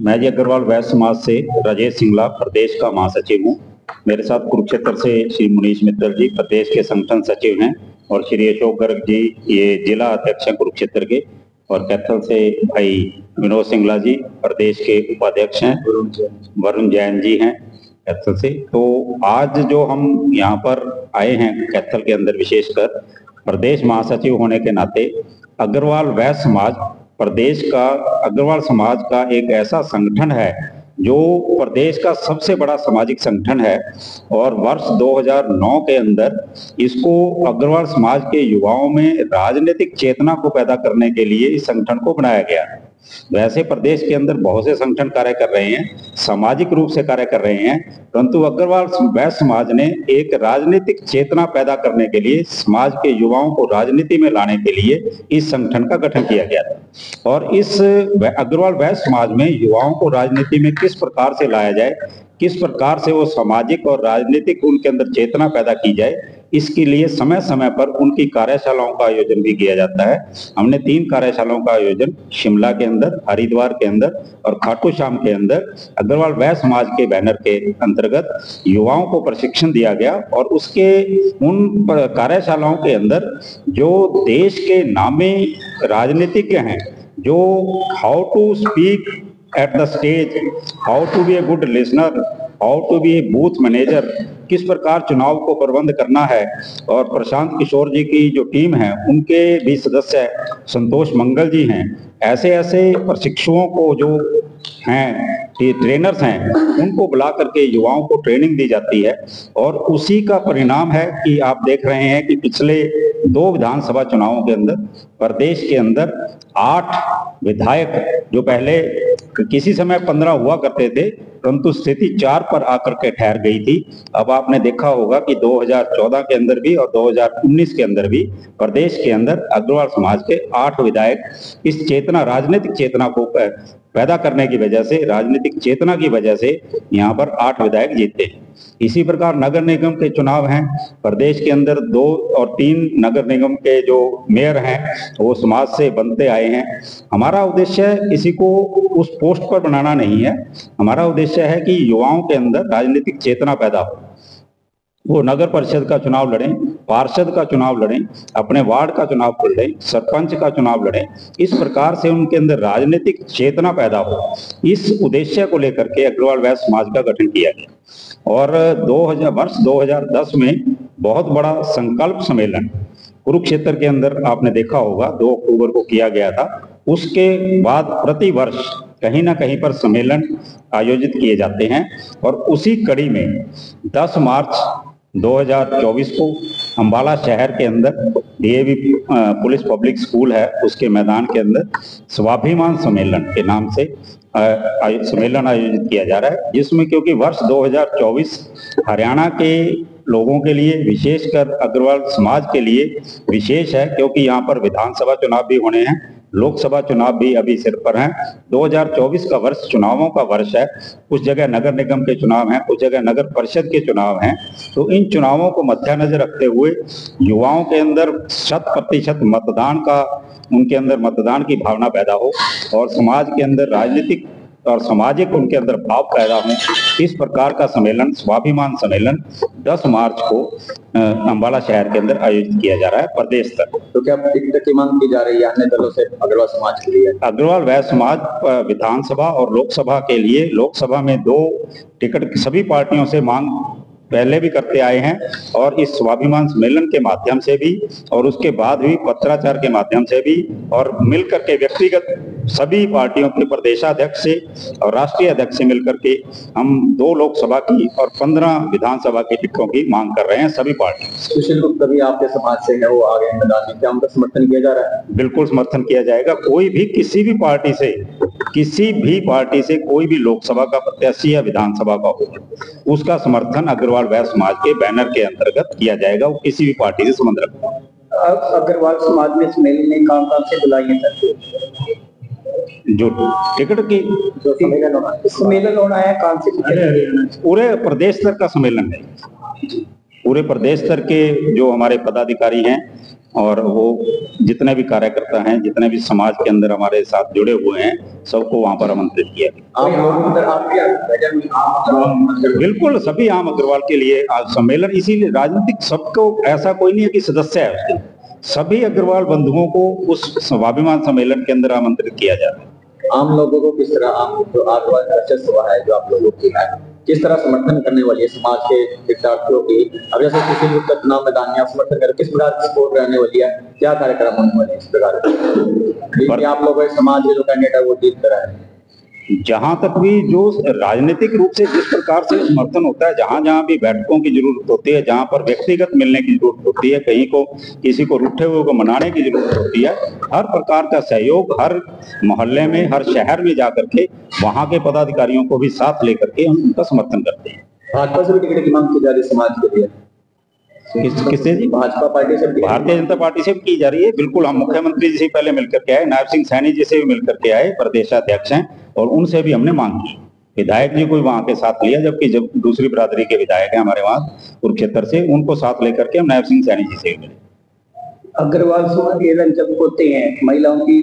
मैं जी अग्रवाल वैश्य समाज से राजेश सिंगला प्रदेश का महासचिव हूँ। मेरे साथ कुरुक्षेत्र से श्री मुनीश मित्तल जी प्रदेश के संगठन सचिव हैं और श्री अशोक गर्ग जी ये जिला अध्यक्ष हैं कुरुक्षेत्र के, और कैथल से भाई विनोद सिंगला जी प्रदेश के उपाध्यक्ष हैं, वरुण जैन जी हैं कैथल से। तो आज जो हम यहाँ पर आए हैं कैथल के अंदर, विशेषकर प्रदेश महासचिव होने के नाते अग्रवाल वैश्य समाज प्रदेश का अग्रवाल समाज का एक ऐसा संगठन है जो प्रदेश का सबसे बड़ा सामाजिक संगठन है, और वर्ष 2009 के अंदर इसको अग्रवाल समाज के युवाओं में राजनीतिक चेतना को पैदा करने के लिए इस संगठन को बनाया गया। वैसे प्रदेश के अंदर बहुत से संगठन कार्य कर रहे हैं, सामाजिक रूप से कार्य कर रहे हैं, परंतु अग्रवाल वैश्य समाज ने एक राजनीतिक चेतना पैदा करने के लिए, समाज के युवाओं को राजनीति में लाने के लिए इस संगठन का गठन किया गया था। और इस अग्रवाल वैश्य समाज में युवाओं को राजनीति में किस प्रकार से लाया जाए, किस प्रकार से वो सामाजिक और राजनीतिक उनके अंदर चेतना पैदा की जाए, इसके लिए समय समय पर उनकी कार्यशालाओं का आयोजन भी किया जाता है। हमने 3 कार्यशालाओं का आयोजन शिमला के अंदर, हरिद्वार के अंदर और खाटू श्याम के अंदर अग्रवाल वैश्य समाज के बैनर के अंतर्गत युवाओं को प्रशिक्षण दिया गया। और उसके उन कार्यशालाओं के अंदर जो देश के नामी राजनीतिज्ञ हैं, जो how to speak at the stage, how to be a good listener, how to be a booth manager, किस प्रकार चुनाव को प्रबंध करना है, और प्रशांत किशोर जी की जो टीम है उनके भी सदस्य संतोष मंगल जी हैं। ऐसे ऐसे प्रशिक्षुओं को जो हैं, ट्रेनर्स हैं, उनको बुला करके युवाओं को ट्रेनिंग दी जाती है। और उसी का परिणाम है कि आप देख रहे हैं कि पिछले 2 विधानसभा चुनावों के अंदर प्रदेश के अंदर 8 विधायक, जो पहले किसी समय 15 हुआ करते थे, परंतु स्थिति 4 पर आकर के ठहर गई थी। अब आपने देखा होगा कि 2014 के अंदर भी और 2019 के अंदर भी प्रदेश के अंदर अग्रवाल समाज के 8 विधायक इस चेतना, राजनीतिक चेतना को पैदा करने की वजह से, राजनीतिक चेतना की वजह से यहाँ पर 8 विधायक जीते हैं। इसी प्रकार नगर निगम के चुनाव हैं प्रदेश के अंदर, 2 और 3 नगर निगम के जो मेयर हैं वो समाज से बनते आए हैं। हमारा उद्देश्य किसी को उस पोस्ट पर बनाना नहीं है, हमारा उद्देश्य है कि युवाओं के अंदर राजनीतिक चेतना पैदा हो, वो नगर परिषद का चुनाव लड़ें, पार्षद का चुनाव लड़ें, अपने वार्ड का चुनाव लड़ें, सरपंच का चुनाव लड़ें, इस प्रकार से उनके अंदर राजनीतिक चेतना पैदा हो। इस उद्देश्य को लेकर के अग्रवाल वैश्य समाज का गठन किया गया। और वर्ष 2010 में बहुत बड़ा संकल्प सम्मेलन कुरुक्षेत्र के अंदर आपने देखा होगा 2 अक्टूबर को किया गया था। उसके बाद प्रति वर्ष कहीं ना कहीं पर सम्मेलन आयोजित किए जाते हैं, और उसी कड़ी में 10 मार्च 2024 को अंबाला शहर के अंदर डीएवी पुलिस पब्लिक स्कूल है, उसके मैदान के अंदर स्वाभिमान सम्मेलन के नाम से सम्मेलन आयोजित किया जा रहा है, जिसमें क्योंकि वर्ष 2024 हरियाणा के लोगों के लिए, विशेषकर अग्रवाल समाज के लिए विशेष है, क्योंकि यहाँ पर विधानसभा चुनाव भी होने हैं, लोकसभा चुनाव भी अभी सिर पर हैं। 2024 का वर्ष चुनावों का वर्ष है। कुछ जगह नगर निगम के चुनाव हैं, कुछ जगह नगर परिषद के चुनाव हैं। तो इन चुनावों को मद्देनजर रखते हुए युवाओं के अंदर 100% मतदान का, उनके अंदर मतदान की भावना पैदा हो, और समाज के अंदर राजनीतिक और सामाजिक उनके अंदर भाव पैदा हो, इस प्रकार का सम्मेलन, स्वाभिमान सम्मेलन 10 मार्च को अंबाला शहर के अंदर आयोजित किया जा रहा है प्रदेश तक। तो क्या टिकट की मांग की जा रही है अन्य दलों से अग्रवाल समाज के लिए? अग्रवाल वैश्य समाज विधानसभा और लोकसभा के लिए, लोकसभा में 2 टिकट सभी पार्टियों से मांग पहले भी करते आए हैं, और इस स्वाभिमान सम्मेलन के माध्यम से भी, और उसके बाद भी पत्राचार के माध्यम से भी, और मिलकर के व्यक्तिगत सभी पार्टियों के प्रदेशाध्यक्ष से और राष्ट्रीय अध्यक्ष से मिलकर के हम 2 लोकसभा की और 15 विधानसभा की टिकटों की मांग कर रहे हैं सभी पार्टी। सुशील गुप्ता भी आपके समाज से है, वो आगे मैदान में, क्या उनका समर्थन किया जा रहा है? बिल्कुल समर्थन किया जाएगा। कोई भी किसी भी पार्टी से कोई भी लोकसभा का प्रत्याशी या विधानसभा का हो, उसका समर्थन अग्रवाल वैश्य समाज के बैनर के अंतर्गत किया जाएगा, वो किसी भी पार्टी से संबंध रखता है। अग्रवाल समाज में सम्मेलन में काम से बुलाई है जो टिकट की जो सम्मेलन होना है, कौन से? पूरे प्रदेश स्तर का सम्मेलन है। पूरे प्रदेश स्तर के जो हमारे पदाधिकारी हैं, और वो जितने भी कार्यकर्ता हैं, जितने भी समाज के अंदर हमारे साथ जुड़े हुए हैं, सबको वहां पर आमंत्रित किया गया। आप लोगों को बिल्कुल, सभी आम अग्रवाल के लिए आज सम्मेलन, इसीलिए राजनीतिक सबको ऐसा कोई नहीं है कि सदस्य है उसके, सभी अग्रवाल बंधुओं को उस स्वाभिमान सम्मेलन के अंदर आमंत्रित किया जा रहा है। आम लोगों को किस तरह आम जो अग्रवाल चर्चा सभा है जो आप लोगों की है, किस तरह समर्थन करने वाली है समाज के विद्यार्थियों की? अब जैसे किसी भी चुनाव मैदान में आप समर्थन करें, किस प्रकार की सपोर्ट रहने वाली है, क्या कार्यक्रम होने वाले हैं इस प्रकार के? आप लोगों के समाज के जो कैंडिडेट है वो जीत कर आए। जहां तक भी जो राजनीतिक रूप से जिस प्रकार से समर्थन होता है, जहां जहां भी बैठकों की जरूरत होती है, जहां पर व्यक्तिगत मिलने की जरूरत होती है, कहीं को किसी को रूठे हुए को मनाने की जरूरत होती है, हर प्रकार का सहयोग हर मोहल्ले में, हर शहर में जाकर के वहां के पदाधिकारियों को भी साथ लेकर के हम उनका समर्थन करते हैं। भाजपा से भी टिकट की मांग की जा रही है समाज के लिए? किससे जी? भाजपा पार्टी से? भारतीय जनता पार्टी से भी की जा रही है। बिल्कुल, हम मुख्यमंत्री जी से पहले मिलकर के आए, नायब सिंह सैनी जी से भी मिलकर के आए, प्रदेशाध्यक्ष हैं, और उनसे भी हमने मांग की। विधायक जी को भी वहां के साथ लिया, जबकि जब दूसरी बिरादरी के विधायक हैं हमारे वहां कुरुक्षेत्र से, उनको साथ लेकर के हम नायब सिंह सैनी जी से भी मिले। अग्रवाल समाज के जब होते हैं महिलाओं की